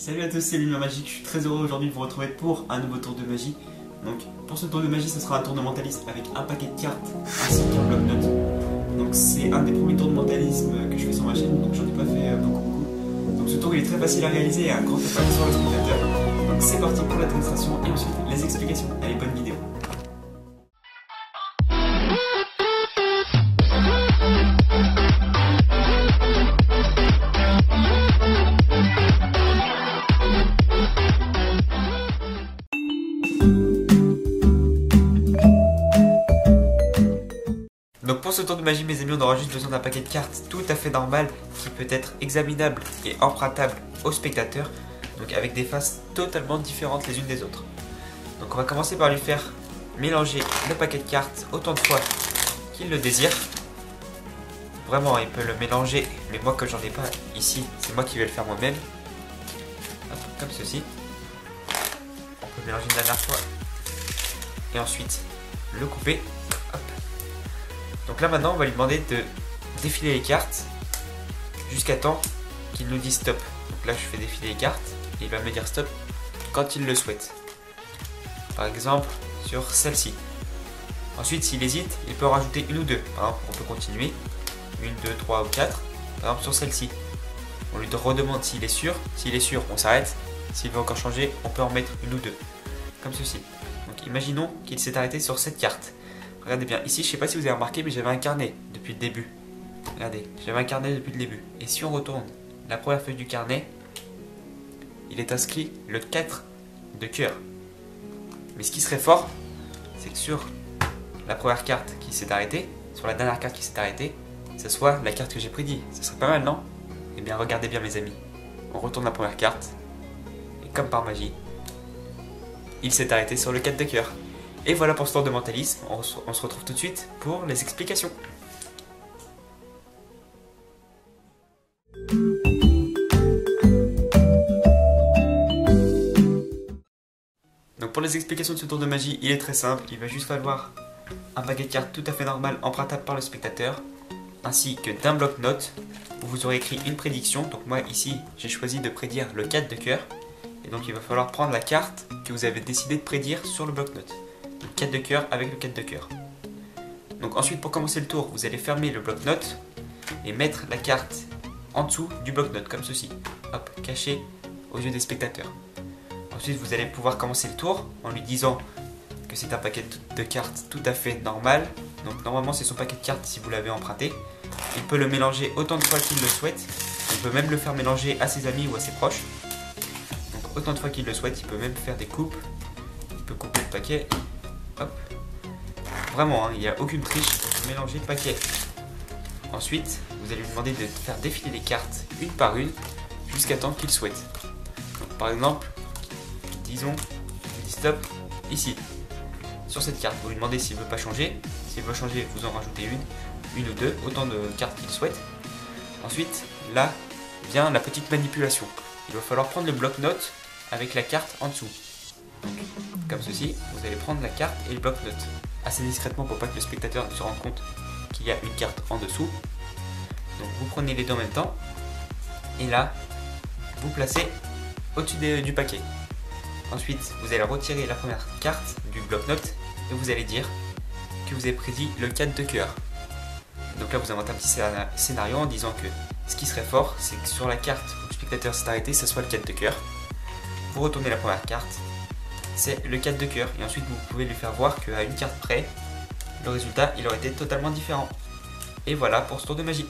Salut à tous, c'est Lumière Magique, je suis très heureux aujourd'hui de vous retrouver pour un nouveau tour de magie. Donc pour ce tour de magie, ce sera un tour de mentalisme avec un paquet de cartes ainsi qu'un bloc-notes. Donc c'est un des premiers tours de mentalisme que je fais sur ma chaîne, donc j'en ai pas fait beaucoup. Donc ce tour il est très facile à réaliser et a un grand impact sur le spectateur. Donc c'est parti pour la démonstration et ensuite les explications. Allez, bonne vidéo. Donc pour ce tour de magie mes amis, on aura juste besoin d'un paquet de cartes tout à fait normal qui peut être examinable et empruntable au spectateur, donc avec des faces totalement différentes les unes des autres. Donc on va commencer par lui faire mélanger le paquet de cartes autant de fois qu'il le désire. Vraiment il peut le mélanger, mais moi comme j'en ai pas ici, c'est moi qui vais le faire moi-même. Comme ceci. On peut mélanger une dernière fois et ensuite le couper. Hop. Donc là maintenant on va lui demander de défiler les cartes jusqu'à temps qu'il nous dise stop. Donc là je fais défiler les cartes et il va me dire stop quand il le souhaite. Par exemple sur celle-ci. Ensuite s'il hésite il peut en rajouter une ou deux. Par exemple on peut continuer. 1, 2, 3 ou 4. Par exemple sur celle-ci. On lui redemande s'il est sûr. S'il est sûr on s'arrête. S'il veut encore changer on peut en mettre une ou deux. Comme ceci. Donc imaginons qu'il s'est arrêté sur cette carte. Regardez bien, ici je sais pas si vous avez remarqué mais j'avais un carnet depuis le début. Regardez, j'avais un carnet depuis le début. Et si on retourne la première feuille du carnet, il est inscrit le 4 de cœur. Mais ce qui serait fort, c'est que sur la première carte qui s'est arrêtée, sur la dernière carte qui s'est arrêtée, ce soit la carte que j'ai prédit. Ce serait pas mal, non? Eh bien regardez bien mes amis. On retourne la première carte. Et comme par magie, il s'est arrêté sur le 4 de cœur. Et voilà pour ce tour de mentalisme, on se retrouve tout de suite pour les explications. Donc pour les explications de ce tour de magie, il est très simple, il va juste falloir un paquet de cartes tout à fait normal empruntable par le spectateur, ainsi que d'un bloc-notes où vous aurez écrit une prédiction. Donc moi ici j'ai choisi de prédire le 4 de cœur, et donc il va falloir prendre la carte que vous avez décidé de prédire sur le bloc-notes. 4 de cœur avec le 4 de cœur. Donc ensuite pour commencer le tour, vous allez fermer le bloc-notes et mettre la carte en dessous du bloc-notes comme ceci. Hop, caché aux yeux des spectateurs. Ensuite vous allez pouvoir commencer le tour en lui disant que c'est un paquet de cartes tout à fait normal. Donc normalement c'est son paquet de cartes si vous l'avez emprunté. Il peut le mélanger autant de fois qu'il le souhaite. Il peut même le faire mélanger à ses amis ou à ses proches. Donc autant de fois qu'il le souhaite, il peut même faire des coupes. Il peut couper le paquet. Hop. Vraiment, hein, il n'y a aucune triche, mélanger le paquet. Ensuite, vous allez lui demander de faire défiler les cartes une par une jusqu'à temps qu'il souhaite. Donc, par exemple, disons, il dit stop ici, sur cette carte. Vous lui demandez s'il ne veut pas changer. S'il veut changer, vous en rajoutez une ou deux, autant de cartes qu'il souhaite. Ensuite, là vient la petite manipulation. Il va falloir prendre le bloc-notes avec la carte en dessous. Comme ceci, vous allez prendre la carte et le bloc-notes assez discrètement pour pas que le spectateur ne se rende compte qu'il y a une carte en dessous. Donc vous prenez les deux en même temps et là vous placez au-dessus du paquet. Ensuite vous allez retirer la première carte du bloc-notes et vous allez dire que vous avez prédit le 4 de cœur. Donc là vous inventez un petit scénario en disant que ce qui serait fort c'est que sur la carte où le spectateur s'est arrêté ça soit le 4 de cœur. Vous retournez la première carte, c'est le 4 de cœur et ensuite vous pouvez lui faire voir qu'à une carte près le résultat il aurait été totalement différent. Et voilà pour ce tour de magie.